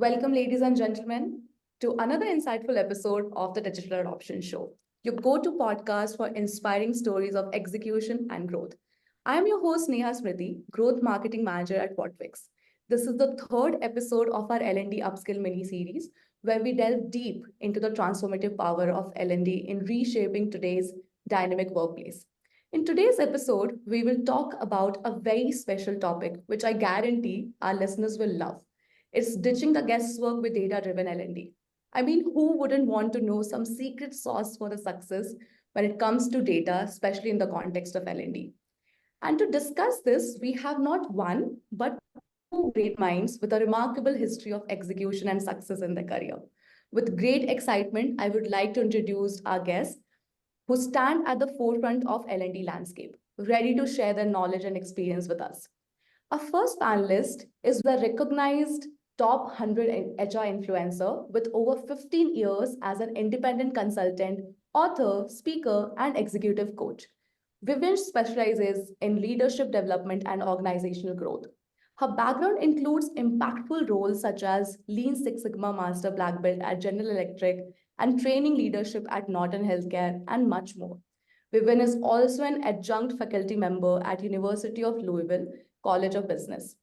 Welcome, ladies and gentlemen, to another insightful episode of the Digital Adoption Show, your go to podcast for inspiring stories of execution and growth. I am your host, Neha Smriti, Growth Marketing Manager at Whatfix. This is the third episode of our L&D Upskill mini series, where we delve deep into the transformative power of L&D in reshaping today's dynamic workplace. In today's episode, we will talk about a very special topic, which I guarantee our listeners will love. It's ditching the guesswork with data-driven L&D. I mean, who wouldn't want to know some secret sauce for the success when it comes to data, especially in the context of L&D? And to discuss this, we have not one, but two great minds with a remarkable history of execution and success in their career. With great excitement, I would like to introduce our guests who stand at the forefront of L&D landscape, ready to share their knowledge and experience with us. Our first panelist is the recognized top 100 HR influencer with over 15 years as an independent consultant, author, speaker, and executive coach. Vivian specializes in leadership development and organizational growth. Her background includes impactful roles such as Lean Six Sigma Master Black Belt at General Electric and training leadership at Norton Healthcare and much more. Vivian is also an adjunct faculty member at University of Louisville College of Business.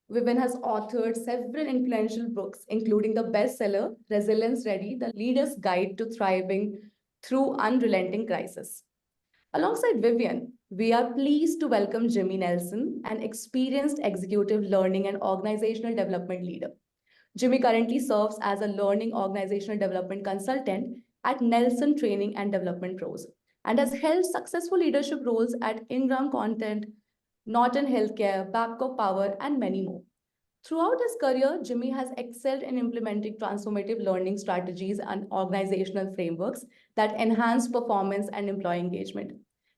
Vivian has authored several influential books, including the bestseller Resilience Ready, The Leader's Guide to Thriving Through Unrelenting Crisis. Alongside Vivian, we are pleased to welcome Jimmy Nelson, an experienced executive learning and organizational development leader. Jimmy currently serves as a learning organizational development consultant at Nelson Training and Development Pros and has held successful leadership roles at Ingram Content, Norton Healthcare, Babcock Power, and many more. Throughout his career, Jimmy has excelled in implementing transformative learning strategies and organizational frameworks that enhance performance and employee engagement.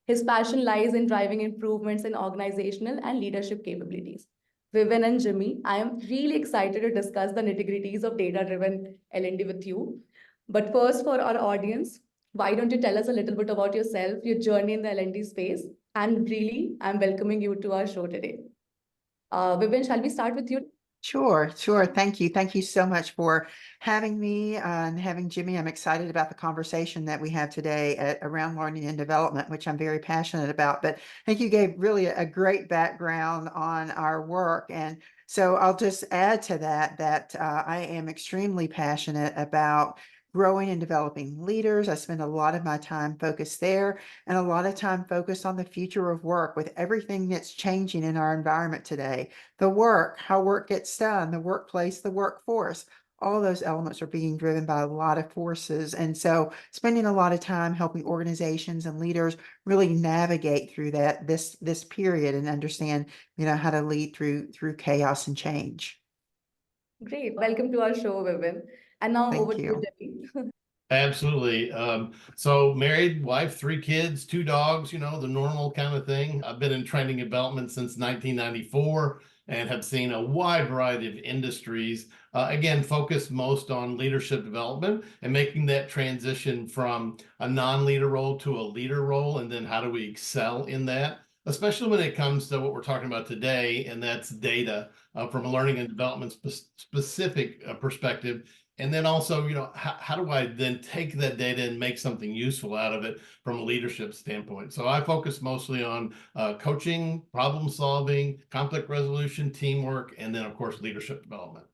His passion lies in driving improvements in organizational and leadership capabilities. Vivian and Jimmy, I am really excited to discuss the nitty-gritties of data-driven L&D with you. But first, for our audience, why don't you tell us a little bit about yourself, your journey in the L&D space, and really, I'm welcoming you to our show today. Vivian, shall we start with you? Sure. Thank you. Thank you so much for having me and having Jimmy. I'm excited about the conversation that we have today around learning and development, which I'm very passionate about. But I think you gave really a great background on our work. And so I'll just add to that I am extremely passionate about growing and developing leaders. I spend a lot of my time focused there and a lot of time focused on the future of work with everything that's changing in our environment today. The work, how work gets done, the workplace, the workforce, all those elements are being driven by a lot of forces. And so spending a lot of time helping organizations and leaders really navigate through this period and understand, how to lead through chaos and change. Great. Welcome to our show, Vivian. And now Thank over to you. Jimmy. Absolutely. So married, wife, 3 kids, 2 dogs, the normal kind of thing. I've been in training and development since 1994 and have seen a wide variety of industries, again, focused most on leadership development and making that transition from a non-leader role to a leader role. And then how do we excel in that, especially when it comes to what we're talking about today, and that's data from a learning and development specific perspective. And then also, how do I then take that data and make something useful out of it from a leadership standpoint? So I focus mostly on coaching, problem solving, conflict resolution, teamwork, and then, of course, leadership development.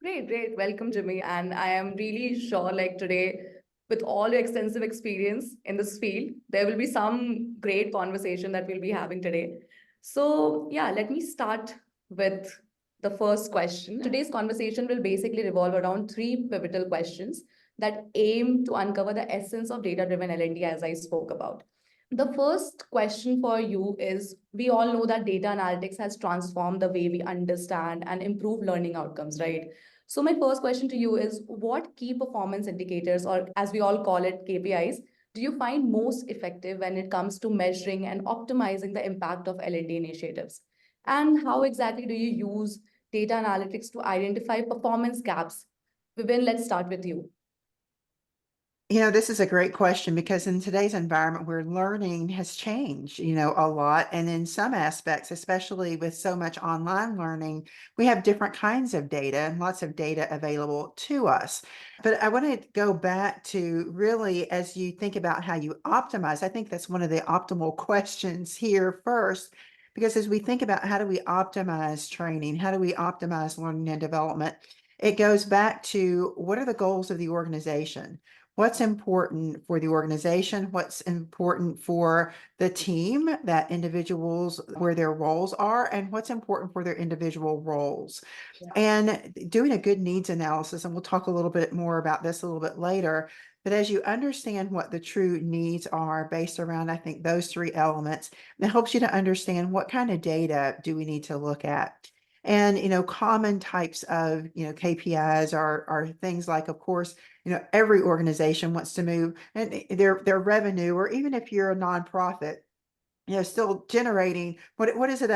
Great. Welcome, Jimmy. And I am really sure, today, with all your extensive experience in this field, there will be some great conversation that we'll be having today. So, yeah, let me start with the first question. Today's conversation will basically revolve around 3 pivotal questions that aim to uncover the essence of data-driven L&D, as I spoke about. The first question for you is, we all know that data analytics has transformed the way we understand and improve learning outcomes, right? So my first question to you is, what key performance indicators, or as we all call it, KPIs, do you find most effective when it comes to measuring and optimizing the impact of L&D initiatives? And how exactly do you use data analytics to identify performance gaps? Vivian, let's start with you. This is a great question because in today's environment where learning has changed, a lot. And in some aspects, especially with so much online learning, we have different kinds of data and lots of data available to us. But I want to go back to really, as you think about how you optimize, I think that's one of the optimal questions here first. Because as we think about how do we optimize training, how do we optimize learning and development, it goes back to what are the goals of the organization? What's important for the organization, what's important for the team, that individuals where their roles are, and what's important for their individual roles. Yeah. And doing a good needs analysis, and we'll talk a little bit more about this a little bit later, but as you understand what the true needs are based around, I think, those three elements, it helps you to understand what kind of data do we need to look at. And, common types of, KPIs are things like, of course, every organization wants to move and their revenue, or even if you're a nonprofit, still generating what is it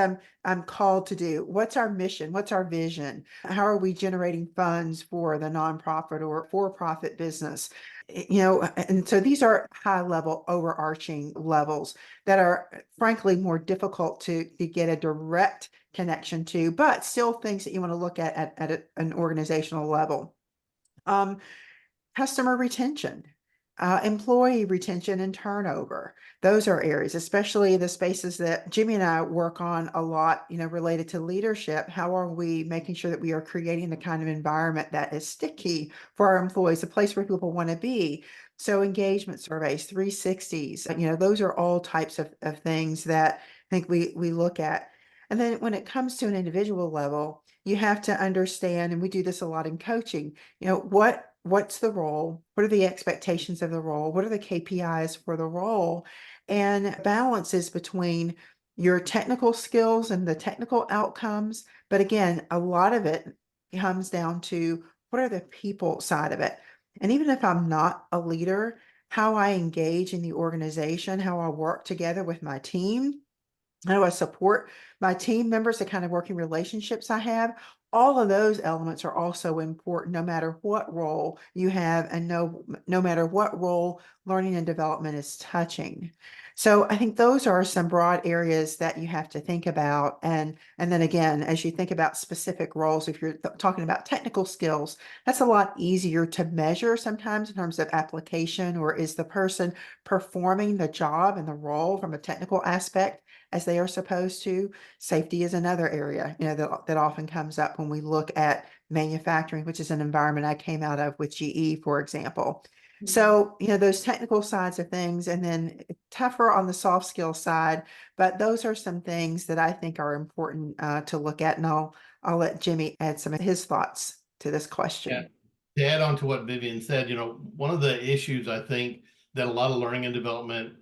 I'm called to do? What's our mission? What's our vision? How are we generating funds for the nonprofit or for-profit business? And so these are high level overarching levels that are frankly more difficult to get a direct connection to, but still things that you want to look at an organizational level. Customer retention, employee retention and turnover. Those are areas, especially the spaces that Jimmy and I work on a lot, related to leadership. How are we making sure that we are creating the kind of environment that is sticky for our employees, a place where people want to be? So engagement surveys, 360s, those are all types of things that I think we look at. And then when it comes to an individual level, you have to understand, and we do this a lot in coaching, what's the role? What are the expectations of the role? What are the KPIs for the role? And balances between your technical skills and the technical outcomes. But again, a lot of it comes down to what are the people side of it? And even if I'm not a leader, how I engage in the organization, how I work together with my team, how do I support my team members, the kind of working relationships I have? All of those elements are also important, no matter what role you have and no matter what role learning and development is touching. So I think those are some broad areas that you have to think about. And then again, as you think about specific roles, if you're talking about technical skills, that's a lot easier to measure sometimes in terms of application, or is the person performing the job and the role from a technical aspect as they are supposed to. Safety is another area, that often comes up when we look at manufacturing, which is an environment I came out of with GE, for example. So, those technical sides of things, and then tougher on the soft skill side, but those are some things that I think are important to look at. And I'll let Jimmy add some of his thoughts to this question. To add on to what Vivian said, one of the issues I think that a lot of learning and development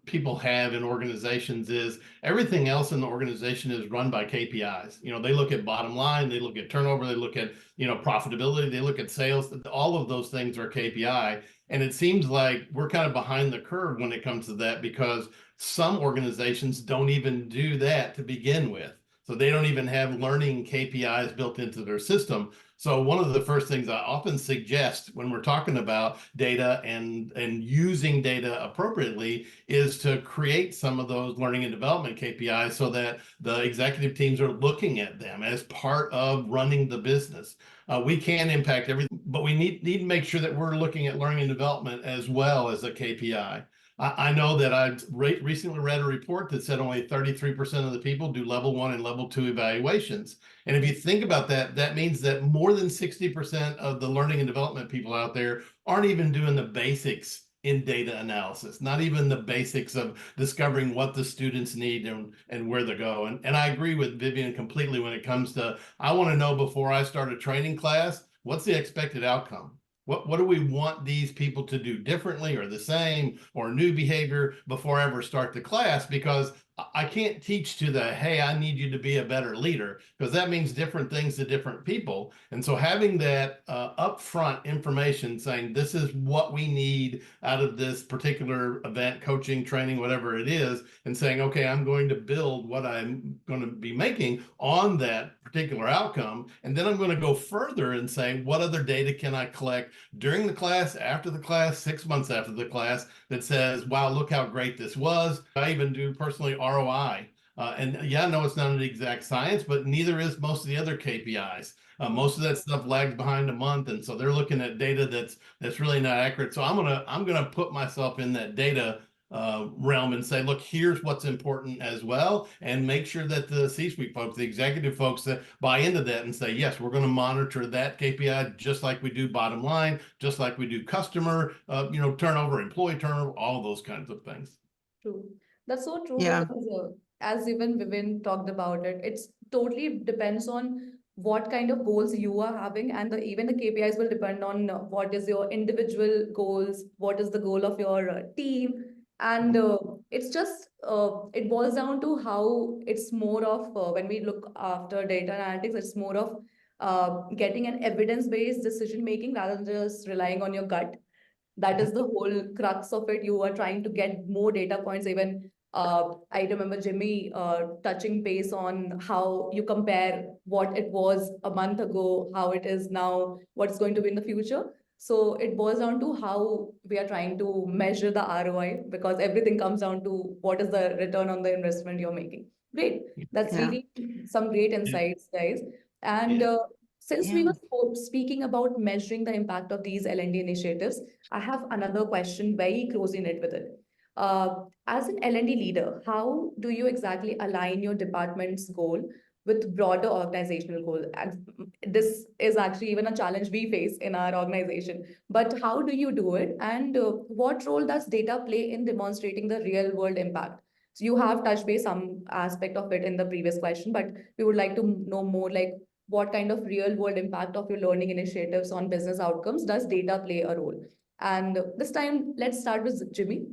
people have in organizations is everything else in the organization is run by KPIs. They look at bottom line, they look at turnover, they look at, profitability, they look at sales. All of those things are KPI. And it seems like we're kind of behind the curve when it comes to that, because some organizations don't even do that to begin with. So they don't even have learning KPIs built into their system. So one of the first things I often suggest when we're talking about data and using data appropriately is to create some of those learning and development KPIs so that the executive teams are looking at them as part of running the business. We can impact everything, but we need to make sure that we're looking at learning and development as well as a KPI. I know that I recently read a report that said only 33% of the people do level 1 and level 2 evaluations. And if you think about that, that means that more than 60% of the learning and development people out there aren't even doing the basics in data analysis, not even the basics of discovering what the students need and where they go. And I agree with Vivian completely when it comes to, I want to know before I start a training class, what's the expected outcome? What do we want these people to do differently or the same or new behavior before I ever start the class? Because I can't teach to the, hey, I need you to be a better leader, because that means different things to different people. And so having that upfront information saying, this is what we need out of this particular event, coaching, training, whatever it is, and saying, okay, I'm going to build what I'm going to be making on that particular outcome. And then I'm going to go further and say, what other data can I collect during the class, after the class, 6 months after the class, that says, wow, look how great this was. I even do personally ROI. And yeah, no, it's not an exact science, but neither is most of the other KPIs. Most of that stuff lags behind a month, and so they're looking at data that's really not accurate. So I'm gonna put myself in that data realm and say, look, here's what's important as well, and make sure that the C-suite folks, the executive folks, that buy into that and say, yes, we're going to monitor that KPI just like we do bottom line, just like we do customer, turnover, employee turnover, all those kinds of things. True. That's so true Yeah. because as even Vivian talked about it, it's totally depends on what kind of goals you are having, and even the KPIs will depend on what is your individual goals, what is the goal of your team, and it's just it boils down to how it's more of when we look after data analytics, it's more of getting an evidence-based decision making rather than just relying on your gut. That is the whole crux of it. You are trying to get more data points. Even I remember Jimmy touching base on how you compare what it was a month ago, how it is now, what's going to be in the future. So it boils down to how we are trying to measure the ROI, because everything comes down to what is the return on the investment you're making. Great. That's Yeah. really some great insights, guys. And Yeah. since we Yeah. were speaking about measuring the impact of these L&D initiatives, I have another question very closely knit with it. As an L&D leader, how do you exactly align your department's goal with broader organizational goal? And this is actually even a challenge we face in our organization. But how do you do it? And what role does data play in demonstrating the real world impact? So you have touched base some aspect of it in the previous question, but we would like to know more, like what kind of real world impact of your learning initiatives on business outcomes does data play a role? And this time, let's start with Jimmy.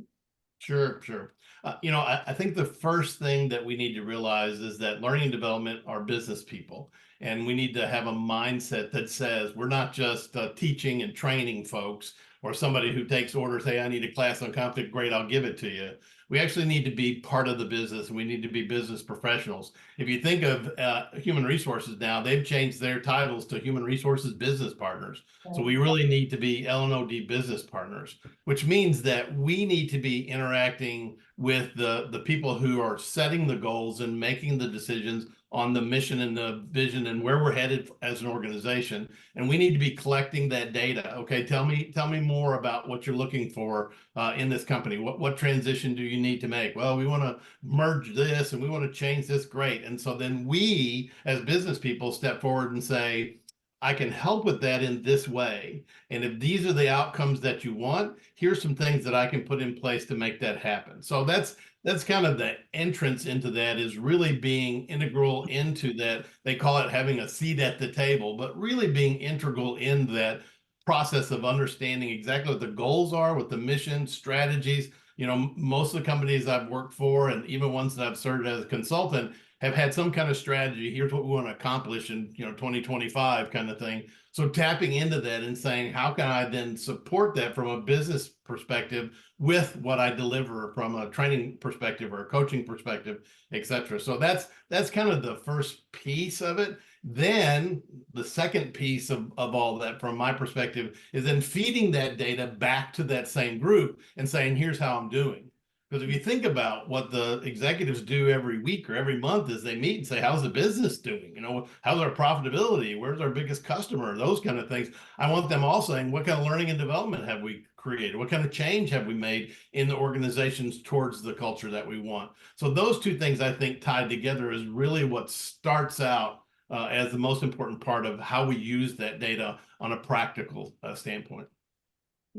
Sure, sure. I think the first thing that we need to realize is that learning and development are business people, and we need to have a mindset that says we're not just teaching and training folks, or somebody who takes orders. Hey, I need a class on conflict. Great, I'll give it to you. We actually need to be part of the business, and we need to be business professionals. If you think of human resources now, they've changed their titles to human resources business partners. So we really need to be L&D business partners, which means that we need to be interacting with the people who are setting the goals and making the decisions on the mission and the vision and where we're headed as an organization. And we need to be collecting that data. Okay, tell me more about what you're looking for in this company. What transition do you need to make? Well, we want to merge this and we want to change this. Great. And so then we, as business people, step forward and say, I can help with that in this way. And if these are the outcomes that you want, here's some things that I can put in place to make that happen. So that's kind of the entrance into that, is really being integral into that. They call it having a seat at the table, but really being integral in that process of understanding exactly what the goals are, what the mission, strategies. Most of the companies I've worked for, and even ones that I've served as a consultant, have had some kind of strategy. Here's what we want to accomplish in 2025 kind of thing. So tapping into that and saying, how can I then support that from a business perspective with what I deliver from a training perspective or a coaching perspective, et cetera. So that's kind of the first piece of it. Then the second piece of all that, from my perspective, is then feeding that data back to that same group and saying, here's how I'm doing. Because if you think about what the executives do every week or every month, is they meet and say, how's the business doing? How's our profitability? Where's our biggest customer? Those kind of things. I want them all saying, what kind of learning and development have we created? What kind of change have we made in the organizations towards the culture that we want? So those two things, I think, tied together is really what starts out as the most important part of how we use that data on a practical standpoint.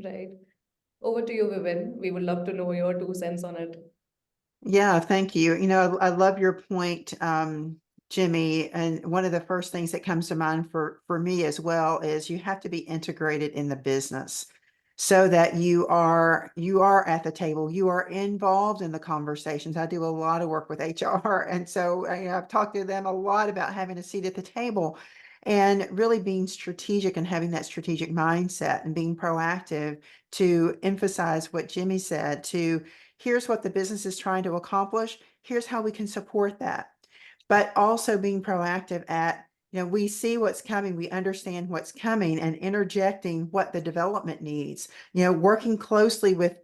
Right. Over to you, Vivian. We would love to know your 2 cents on it. Yeah, thank you. I love your point, Jimmy. And one of the first things that comes to mind for me as well is you have to be integrated in the business so that you are at the table, you are involved in the conversations. I do a lot of work with HR, and so I've talked to them a lot about having a seat at the table and really being strategic and having that strategic mindset and being proactive to emphasize what Jimmy said, to here's what the business is trying to accomplish. Here's how we can support that. But also being proactive at we see what's coming, we understand what's coming, and interjecting what the development needs, working closely with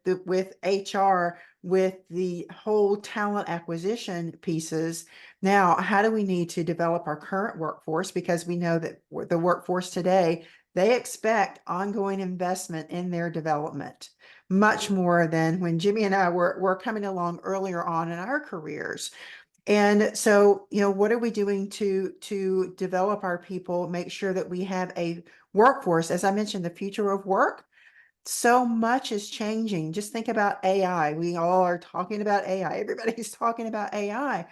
HR, with the whole talent acquisition pieces. Now, how do we need to develop our current workforce? Because we know that the workforce today, they expect ongoing investment in their development, much more than when Jimmy and I were coming along earlier on in our careers. And so, what are we doing to develop our people, make sure that we have a workforce? As I mentioned, the future of work, so much is changing. Just think about AI. We all are talking about AI. Everybody's talking about AI.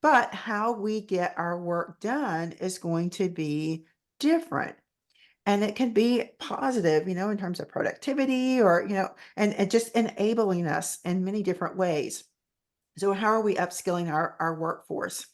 But how we get our work done is going to be different. And it can be positive, in terms of productivity or, and just enabling us in many different ways. So how are we upskilling our workforce?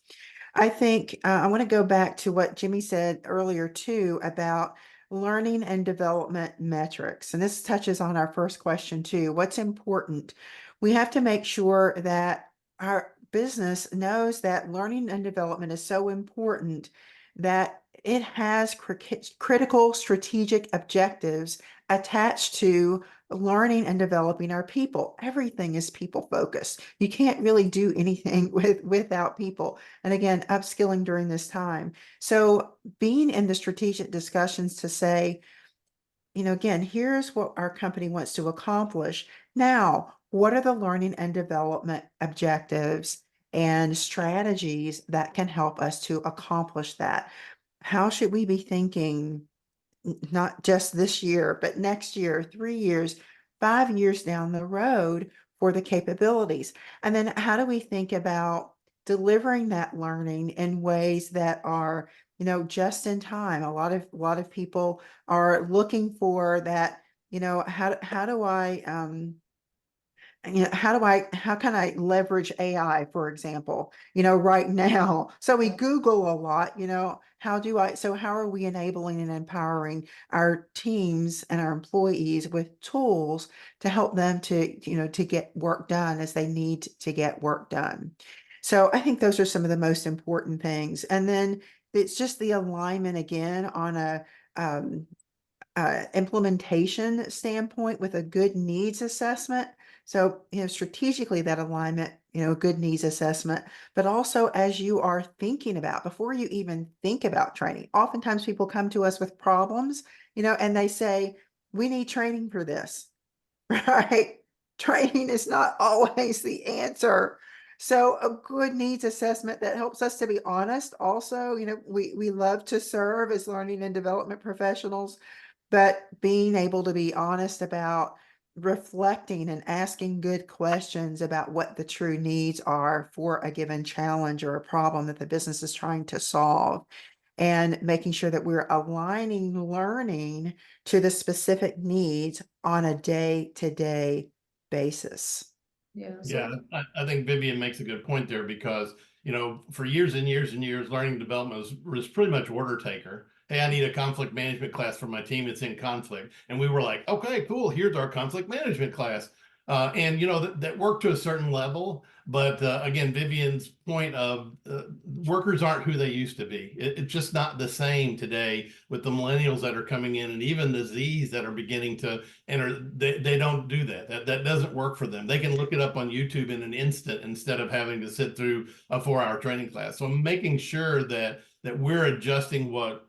I think I want to go back to what Jimmy said earlier too about learning and development metrics. And this touches on our first question too. What's important? We have to make sure that our business knows that learning and development is so important that it has critical strategic objectives attached to learning and developing our people. Everything is people focused. You can't really do anything without people. And again, upskilling during this time. So being in the strategic discussions to say, again, here's what our company wants to accomplish. Now, what are the learning and development objectives and strategies that can help us to accomplish that? How should we be thinking, not just this year, but next year, 3 years, 5 years down the road for the capabilities? And then how do we think about delivering that learning in ways that are, just in time? A lot of people are looking for that, how do I how can I leverage AI, for example, right now? So we Google a lot, how are we enabling and empowering our teams and our employees with tools to help them to get work done as they need to get work done? So I think those are some of the most important things. And then it's just the alignment again on a, implementation standpoint with a good needs assessment. So, strategically that alignment, good needs assessment, but also as you are thinking about, before you even think about training, oftentimes people come to us with problems, and they say, we need training for this, right? Training is not always the answer. So a good needs assessment that helps us to be honest. Also, we love to serve as learning and development professionals, but being able to be honest about reflecting and asking good questions about what the true needs are for a given challenge or a problem that the business is trying to solve, and making sure that we're aligning learning to the specific needs on a day-to-day basis. Yeah. Yeah, So I think Vivian makes a good point there because, for years and years and years, learning and development was pretty much order taker. Hey, I need a conflict management class for my team that's in conflict. And we were like, okay, cool, here's our conflict management class. And that worked to a certain level, but again, Vivian's point of workers aren't who they used to be. It's just not the same today with the millennials that are coming in, and even the Z's that are beginning to enter. They don't do that. That doesn't work for them. They can look it up on YouTube in an instant instead of having to sit through a 4-hour training class. So I'm making sure that we're adjusting what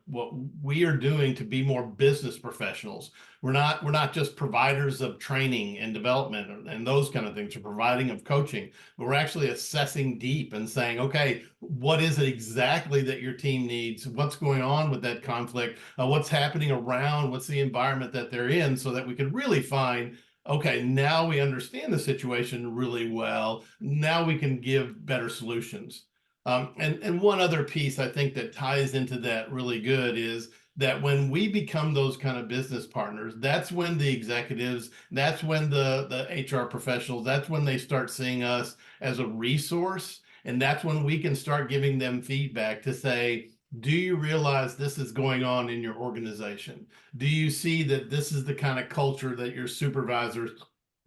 we are doing to be more business professionals. We're not just providers of training and development and those kind of things, or providing of coaching, but we're actually assessing deep and saying, okay, what is it exactly that your team needs? What's going on with that conflict? What's happening around? What's the environment that they're in, so that we can really find, okay, now we understand the situation really well. Now we can give better solutions. And one other piece I think that ties into that really good is that when we become those kind of business partners, that's when the executives, that's when the HR professionals, that's when they start seeing us as a resource. And that's when we can start giving them feedback to say, do you realize this is going on in your organization? Do you see that this is the kind of culture that your supervisors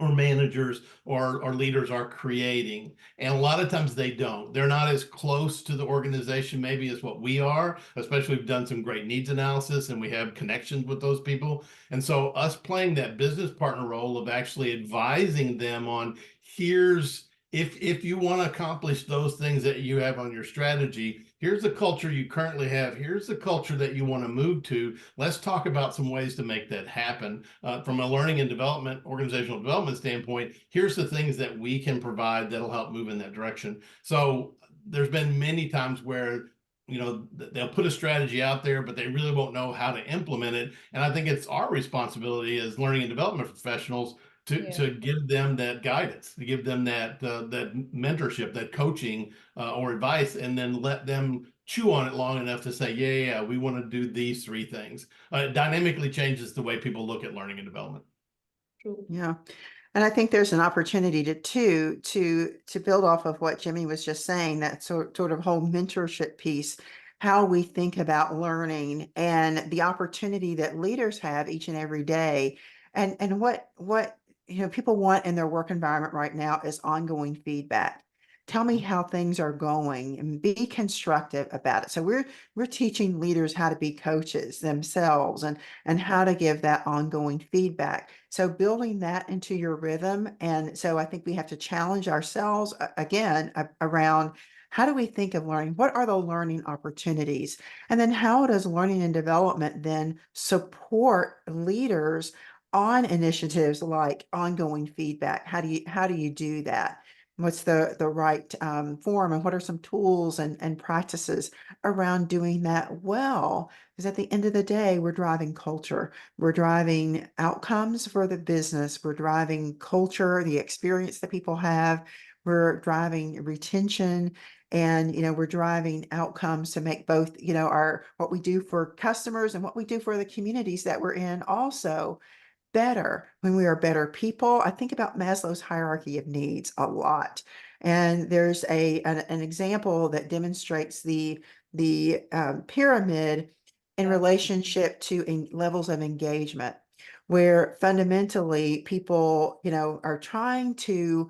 or managers or leaders are creating. And a lot of times they don't. They're not as close to the organization maybe as what we are, especially we've done some great needs analysis and we have connections with those people. And so us playing that business partner role of actually advising them on here's if you want to accomplish those things that you have on your strategy, here's the culture you currently have. Here's the culture that you want to move to. Let's talk about some ways to make that happen. From a learning and development, organizational development standpoint, here's the things that we can provide that'll help move in that direction. So there's been many times where they'll put a strategy out there, but they really won't know how to implement it. And I think it's our responsibility as learning and development professionals to give them that guidance, to give them that mentorship, that coaching or advice, and then let them chew on it long enough to say, yeah, we want to do these three things. It dynamically changes the way people look at learning and development. True. Yeah. And I think there's an opportunity to build off of what Jimmy was just saying, that sort of whole mentorship piece, how we think about learning and the opportunity that leaders have each and every day. And what people want in their work environment right now is ongoing feedback. Tell me how things are going and be constructive about it. So we're teaching leaders how to be coaches themselves and how to give that ongoing feedback. So building that into your rhythm. And so I think we have to challenge ourselves again around how do we think of learning? What are the learning opportunities? And then how does learning and development then support leaders on initiatives like ongoing feedback? How do you do that? What's the right form, and what are some tools and practices around doing that well? Because at the end of the day, we're driving culture. We're driving outcomes for the business. We're driving culture, the experience that people have. We're driving retention, and we're driving outcomes to make both our what we do for customers and what we do for the communities that we're in also better. When we are better people, I think about Maslow's hierarchy of needs a lot. And there's an example that demonstrates the pyramid in Yeah. relationship to levels of engagement, where fundamentally people, are trying to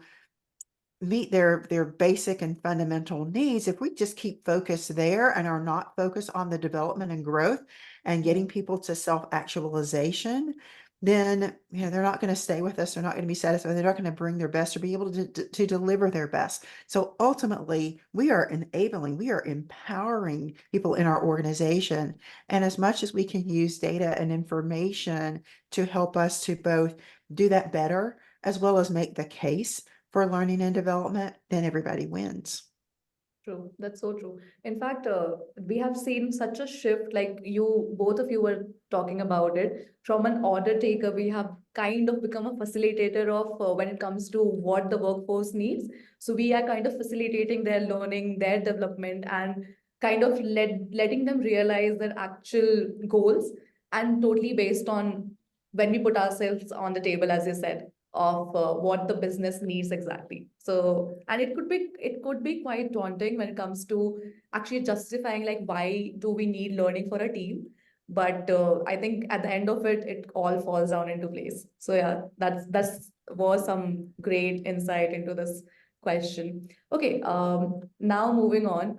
meet their basic and fundamental needs. If we just keep focused there and are not focused on the development and growth and getting people to self-actualization, then they're not going to stay with us. They're not going to be satisfied. They're not going to bring their best or be able to deliver their best. So ultimately, we are enabling, we are empowering people in our organization. And as much as we can use data and information to help us to both do that better, as well as make the case for learning and development, then everybody wins. True. That's so true. In fact, we have seen such a shift, like both of you were talking about it. From an order taker, we have kind of become a facilitator of when it comes to what the workforce needs. So we are kind of facilitating their learning, their development, and kind of letting them realize their actual goals, and totally based on when we put ourselves on the table, as you said, of what the business needs exactly. So, and it could be quite daunting when it comes to actually justifying, like, why do we need learning for a team? But I think at the end of it, it all falls down into place. So yeah, that's was some great insight into this question. Okay, now moving on.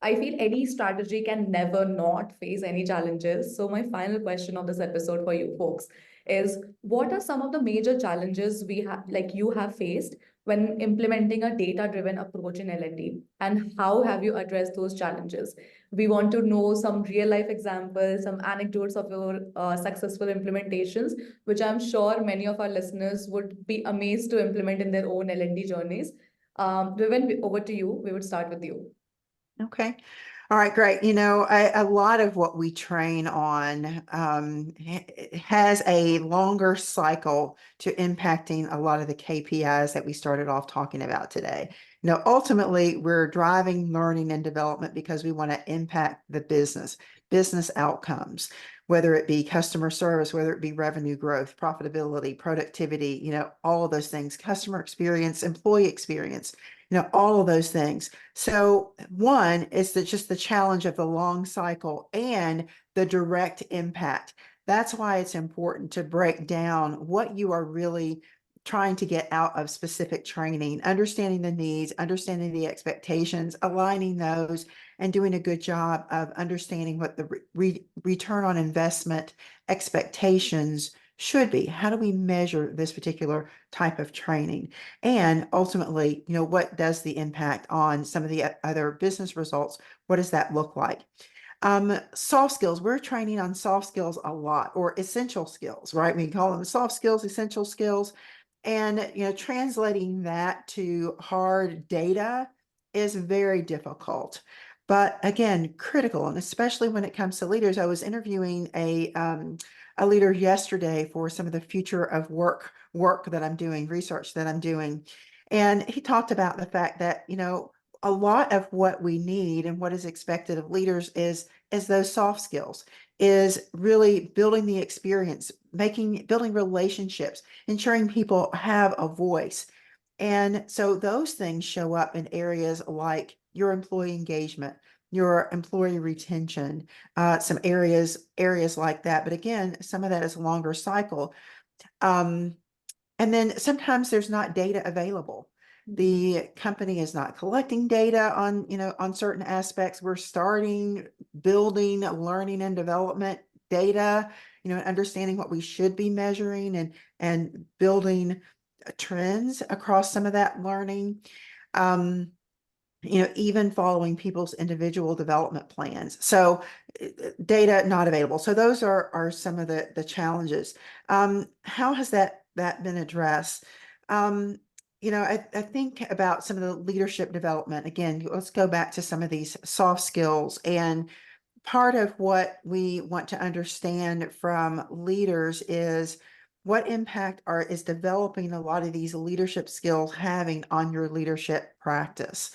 I feel any strategy can never not face any challenges. So my final question of this episode for you folks is, what are some of the major challenges we have, like you have faced when implementing a data-driven approach in L&D, and how have you addressed those challenges? We want to know some real-life examples, some anecdotes of your successful implementations, which I'm sure many of our listeners would be amazed to implement in their own L&D journeys. Vivian, over to you. We would start with you. Okay. All right, great. A lot of what we train on has a longer cycle to impacting a lot of the KPIs that we started off talking about today. Ultimately, we're driving learning and development because we want to impact the business outcomes, whether it be customer service, whether it be revenue growth, profitability, productivity, all of those things, customer experience, employee experience, all of those things. So one is just the challenge of the long cycle and the direct impact. That's why it's important to break down what you are really trying to get out of specific training, understanding the needs, understanding the expectations, aligning those, and doing a good job of understanding what the return on investment expectations should be. How do we measure this particular type of training? And ultimately, what does the impact on some of the other business results? What does that look like? Soft skills, we're training on soft skills a lot, or essential skills, right? We call them soft skills, essential skills. And, translating that to hard data is very difficult. But again, critical, and especially when it comes to leaders. I was interviewing a leader yesterday for some of the future of work that I'm doing, research that I'm doing. And he talked about the fact that, a lot of what we need and what is expected of leaders is those soft skills, is really building the experience, building relationships, ensuring people have a voice. And so those things show up in areas like your employee engagement, your employee retention, some areas like that. But again, some of that is a longer cycle. And then sometimes there's not data available. The company is not collecting data on certain aspects. We're starting building learning and development data, understanding what we should be measuring and building trends across some of that learning. Even following people's individual development plans. So data not available. So those are some of the challenges. How has that been addressed? I think about some of the leadership development. Again, let's go back to some of these soft skills. And part of what we want to understand from leaders is what impact is developing a lot of these leadership skills having on your leadership practice.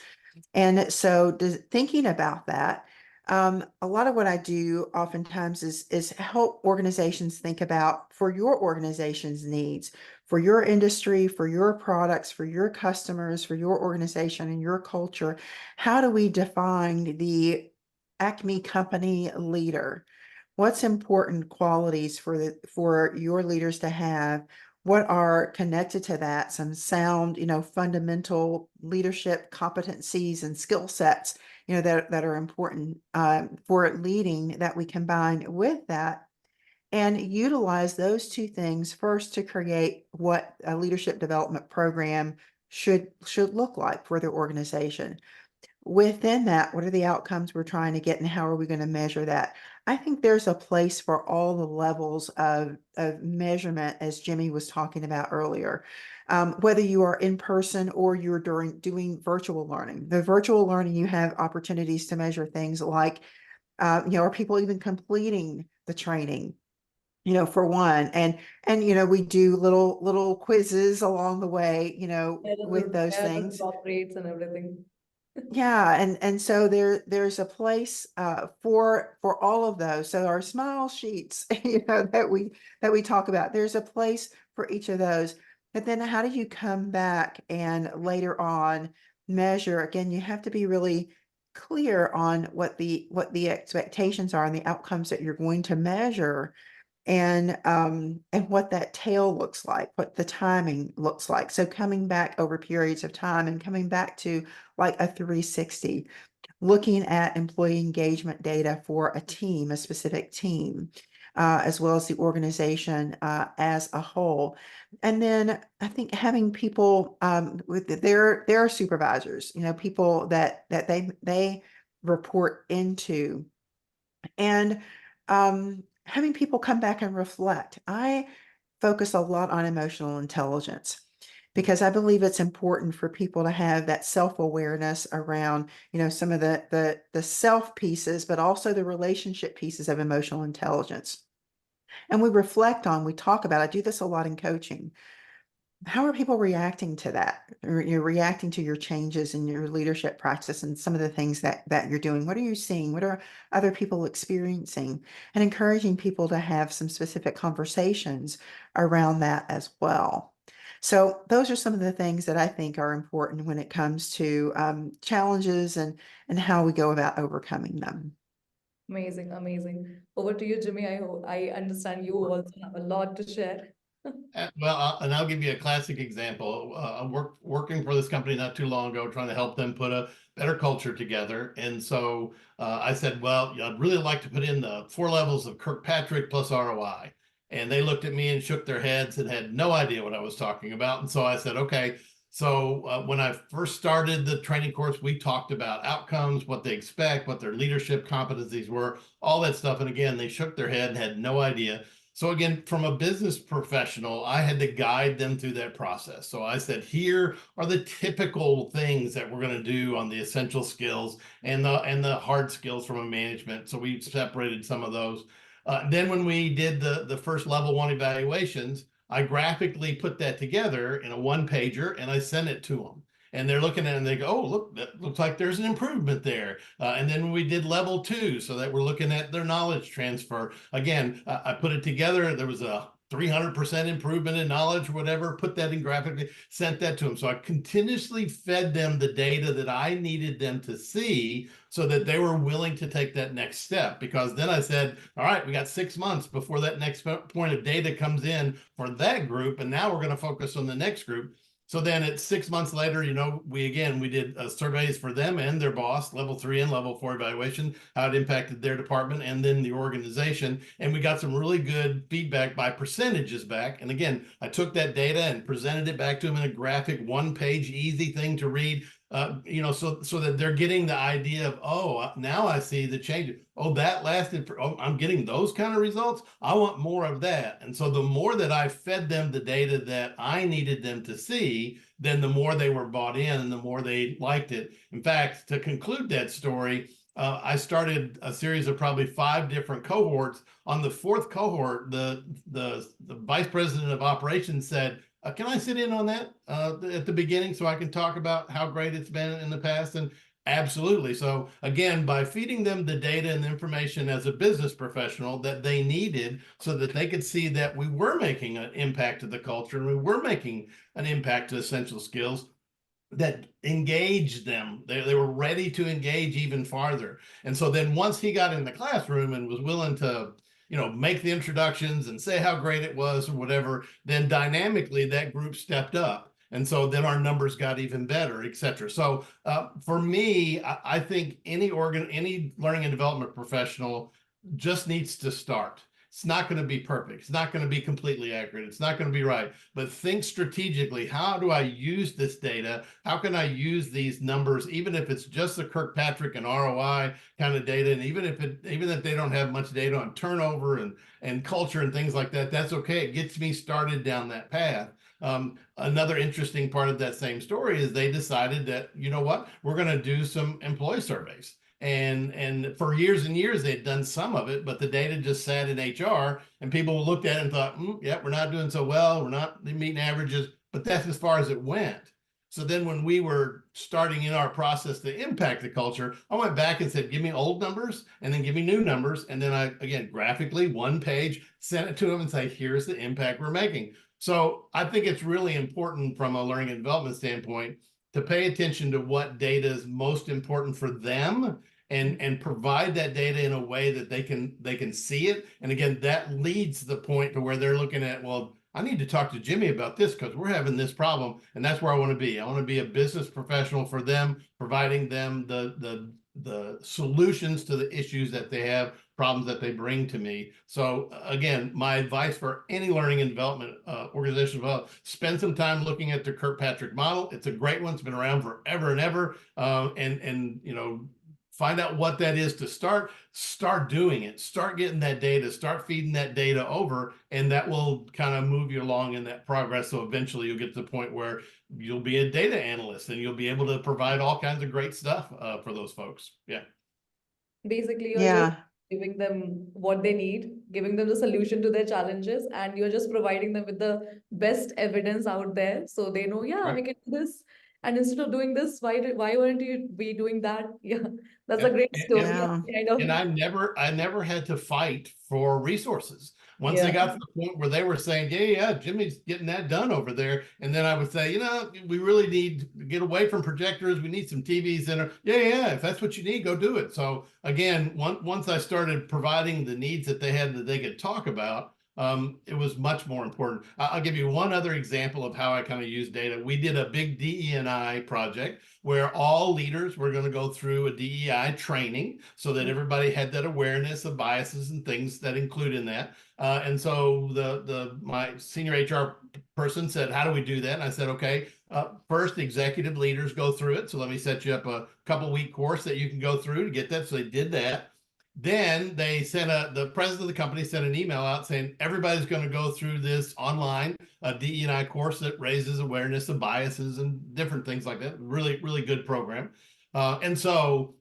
And so thinking about that, a lot of what I do oftentimes is help organizations think about, for your organization's needs, for your industry, for your products, for your customers, for your organization and your culture, how do we define the Acme company leader? What's important qualities for your leaders to have? What are connected to that? Some sound, fundamental leadership competencies and skill sets, that are important for leading, that we combine with that and utilize those two things first to create what a leadership development program should look like for the organization. Within that, what are the outcomes we're trying to get and how are we going to measure that? I think there's a place for all the levels of measurement, as Jimmy was talking about earlier. Whether you are in person or you're doing virtual learning. The virtual learning, you have opportunities to measure things like, are people even completing the training? For one, and we do little quizzes along the way, with those Yeah, the things. drop rates and everything. Yeah, and so there's a place for all of those. So our smile sheets, that we talk about, there's a place for each of those. But then how do you come back and later on measure? Again, you have to be really clear on what the expectations are and the outcomes that you're going to measure, and what that tail looks like, what the timing looks like. So coming back over periods of time and coming back to like a 360, looking at employee engagement data for a team, a specific team, as well as the organization as a whole. And then I think having people with their supervisors, people that they report into, and having people come back and reflect. I focus a lot on emotional intelligence because I believe it's important for people to have that self-awareness around, some of the self pieces, but also the relationship pieces of emotional intelligence. And we talk about, I do this a lot in coaching. How are people reacting to that? Or you're reacting to your changes in your leadership practice and some of the things that you're doing. What are you seeing? What are other people experiencing? And encouraging people to have some specific conversations around that as well. So those are some of the things that I think are important when it comes to challenges and how we go about overcoming them. Amazing, amazing. Over to you, Jimmy. I understand you also have a lot to share. Well, and I'll give you a classic example. I'm working for this company not too long ago, trying to help them put a better culture together. And so I said, well, I'd really like to put in the 4 levels of Kirkpatrick plus ROI. And they looked at me and shook their heads and had no idea what I was talking about. And so I said, okay. So when I first started the training course, we talked about outcomes, what they expect, what their leadership competencies were, all that stuff. And again, they shook their head and had no idea. So again, from a business professional, I had to guide them through that process. So I said, here are the typical things that we're going to do on the essential skills and the hard skills from a management. So we separated some of those. Then when we did the first level 1 evaluations, I graphically put that together in a 1-pager and I sent it to them. And they're looking at it and they go, oh, look, that looks like there's an improvement there. And then we did level 2, so that we're looking at their knowledge transfer. Again, I put it together. There was a 300% improvement in knowledge, whatever, put that in graphically, sent that to them. So I continuously fed them the data that I needed them to see so that they were willing to take that next step. Because then I said, all right, we got 6 months before that next point of data comes in for that group. And now we're going to focus on the next group. So then at 6 months later, we did surveys for them and their boss, level 3 and level 4 evaluation, how it impacted their department and then the organization. And we got some really good feedback by percentages back. And again, I took that data and presented it back to them in a graphic, 1-page, easy thing to read. So that they're getting the idea of, oh, now I see the change. Oh, that lasted for, oh, I'm getting those kind of results. I want more of that. And so the more that I fed them the data that I needed them to see, then the more they were bought in and the more they liked it. In fact, to conclude that story, I started a series of probably 5 different cohorts. On the 4th cohort, the vice president of operations said, can I sit in on that at the beginning so I can talk about how great it's been in the past? And absolutely. So again, by feeding them the data and the information as a business professional that they needed so that they could see that we were making an impact to the culture and we were making an impact to essential skills, that engaged them. They were ready to engage even farther. And so then once he got in the classroom and was willing to make the introductions and say how great it was or whatever, then dynamically that group stepped up. And so then our numbers got even better, et cetera. So for me, I think any learning and development professional just needs to start. It's not going to be perfect. It's not going to be completely accurate. It's not going to be right. But think strategically. How do I use this data? How can I use these numbers, even if it's just the Kirkpatrick and ROI kind of data, and even if they don't have much data on turnover and culture and things like that, that's okay. It gets me started down that path. Another interesting part of that same story is they decided that, you know what, we're going to do some employee surveys. And for years and years, they'd done some of it, but the data just sat in HR and people looked at it and thought, yeah, we're not doing so well. We're not meeting averages, but that's as far as it went. So then when we were starting in our process to impact the culture, I went back and said, give me old numbers and then give me new numbers. And then I, again, graphically, 1 page, sent it to them and say, here's the impact we're making. So I think it's really important from a learning and development standpoint to pay attention to what data is most important for them and provide that data in a way that they can see it. And again, that leads to the point to where they're looking at, well, I need to talk to Jimmy about this because we're having this problem. And that's where I want to be. I want to be a business professional for them, providing them the solutions to the issues that they have, problems that they bring to me. So again, my advice for any learning and development organization, well, spend some time looking at the Kirkpatrick model. It's a great one. It's been around forever and ever. Find out what that is to start doing it, start getting that data, start feeding that data over, and that will kind of move you along in that progress. So eventually you'll get to the point where you'll be a data analyst and you'll be able to provide all kinds of great stuff for those folks. Yeah. Basically, you're just Yeah. giving them what they need, giving them the solution to their challenges, and you're just providing them with the best evidence out there so they know, yeah, we Right. can do this. And instead of doing this, why weren't you be doing that? Yeah, that's a Yep. great And, story. Yeah. Kind of, and I never had to fight for resources. Once yeah. they got to the point where they were saying, yeah, Jimmy's getting that done over there. And then I would say, we really need to get away from projectors. We need some TVs in there. Yeah, if that's what you need, go do it. So again, once I started providing the needs that they had that they could talk about, it was much more important. I'll give you one other example of how I kind of use data. We did a big DE&I project where all leaders were going to go through a DEI training so that everybody had that awareness of biases and things that include in that. And so my senior HR person said, how do we do that? And I said, okay, first executive leaders go through it. So let me set you up a couple-week course that you can go through to get that. So they did that. Then they sent the president of the company sent an email out saying everybody's going to go through this online DE&I course that raises awareness of biases and different things like that. Really, really good program. And so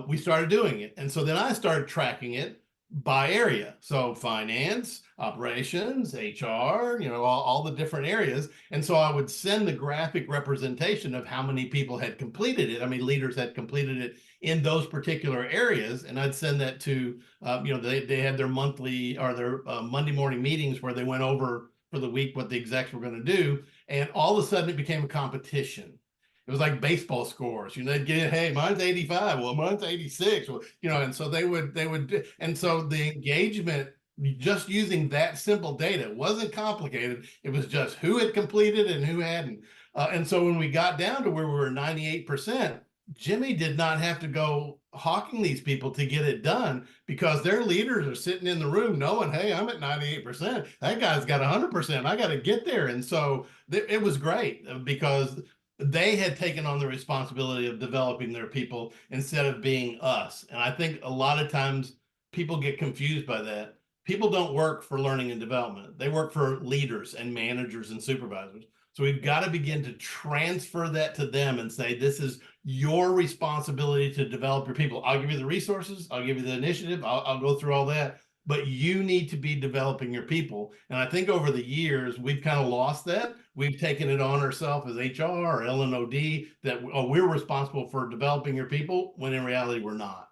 we started doing it. And so then I started tracking it by area. So finance, operations, HR, all the different areas. And so I would send the graphic representation of how many people had completed it. I mean, leaders had completed it in those particular areas. And I'd send that to, they had their monthly or their Monday morning meetings where they went over for the week what the execs were going to do. And all of a sudden it became a competition. It was like baseball scores, they'd get, hey, mine's 85. Well, mine's 86. Well, and so they would, and so the engagement, just using that simple data, wasn't complicated. It was just who had completed and who hadn't. And so when we got down to where we were 98%, Jimmy did not have to go hawking these people to get it done because their leaders are sitting in the room knowing, hey, I'm at 98%. That guy's got 100%. I got to get there. And so it was great because they had taken on the responsibility of developing their people instead of being us. And I think a lot of times people get confused by that. People don't work for learning and development. They work for leaders and managers and supervisors. So we've got to begin to transfer that to them and say, this is your responsibility to develop your people. I'll give you the resources. I'll give you the initiative. I'll go through all that. But you need to be developing your people. And I think over the years, we've kind of lost that. We've taken it on ourselves as HR or L&D that we're responsible for developing your people, when in reality, we're not.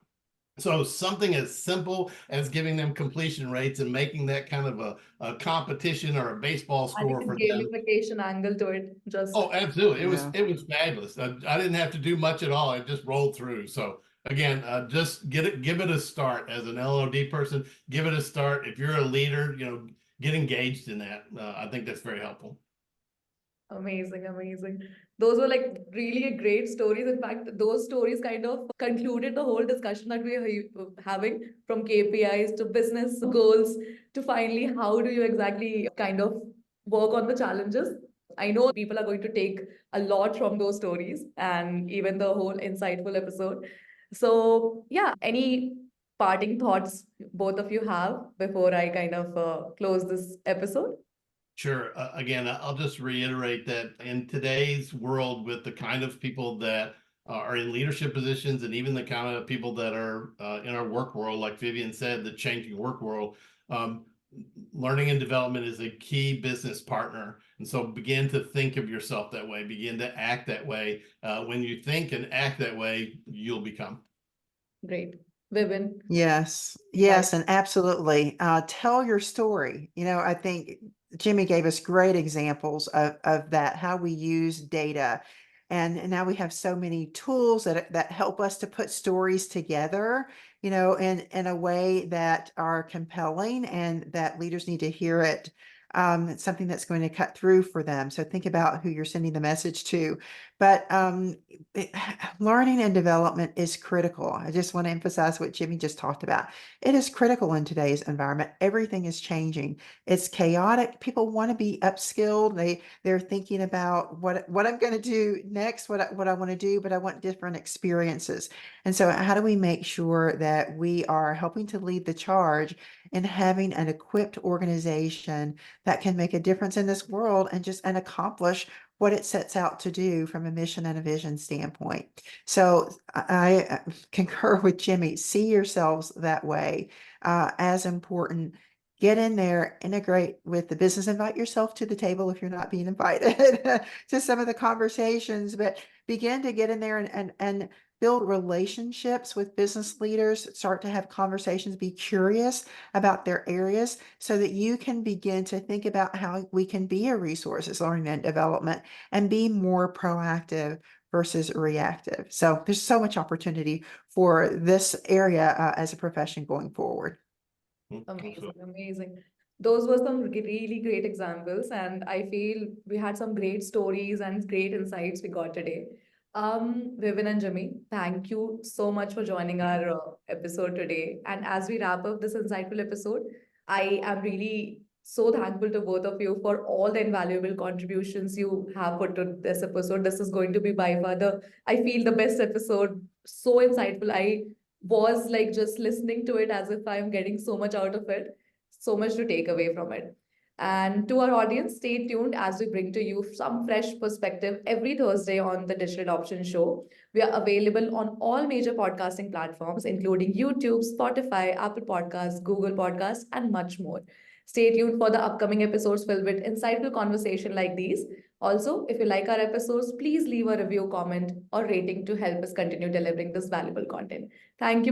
So something as simple as giving them completion rates and making that kind of a competition or a baseball score for them. Gamification angle to it. Oh, absolutely. Yeah. It was fabulous. I didn't have to do much at all. It just rolled through. So again, just give it a start as an L&D person. Give it a start. If you're a leader, get engaged in that. I think that's very helpful. Amazing, amazing. Those were like really great stories. In fact, those stories kind of concluded the whole discussion that we are having, from KPIs to business goals to finally how do you exactly kind of work on the challenges. I know people are going to take a lot from those stories and even the whole insightful episode. So, yeah, any parting thoughts both of you have before I kind of close this episode? Sure. Again, I'll just reiterate that in today's world, with the kind of people that are in leadership positions and even the kind of people that are in our work world, like Vivian said, the changing work world, learning and development is a key business partner. And so begin to think of yourself that way, begin to act that way. When you think and act that way, you'll become. Great. Vivian. Yes, Right. yes, and absolutely. Tell your story. I think Jimmy gave us great examples of that, how we use data. And now we have so many tools that help us to put stories together, in a way that are compelling and that leaders need to hear it. It's something that's going to cut through for them. So think about who you're sending the message to. But learning and development is critical. I just want to emphasize what Jimmy just talked about. It is critical in today's environment. Everything is changing. It's chaotic. People want to be upskilled. They're thinking about what I'm going to do next, what I want to do, but I want different experiences. And so how do we make sure that we are helping to lead the charge in having an equipped organization that can make a difference in this world and accomplish what it sets out to do from a mission and a vision standpoint. So I concur with Jimmy. See yourselves that way as important. Get in there, integrate with the business, invite yourself to the table if you're not being invited to some of the conversations, but begin to get in there and build relationships with business leaders, start to have conversations, be curious about their areas so that you can begin to think about how we can be a resource as learning and development and be more proactive versus reactive. So there's so much opportunity for this area as a profession going forward. Amazing, amazing. Those were some really great examples, and I feel we had some great stories and great insights we got today. Vivian and Jimmy, thank you so much for joining our episode today. And as we wrap up this insightful episode, I am really so thankful to both of you for all the invaluable contributions you have put to this episode. This is going to be by far I feel, the best episode. So insightful. I was like just listening to it as if I'm getting so much out of it, so much to take away from it. And to our audience, stay tuned as we bring to you some fresh perspective every Thursday on the Digital Adoption Show. We are available on all major podcasting platforms, including YouTube, Spotify, Apple Podcasts, Google Podcasts, and much more. Stay tuned for the upcoming episodes filled with insightful conversation like these. Also, if you like our episodes, please leave a review, comment, or rating to help us continue delivering this valuable content. Thank you.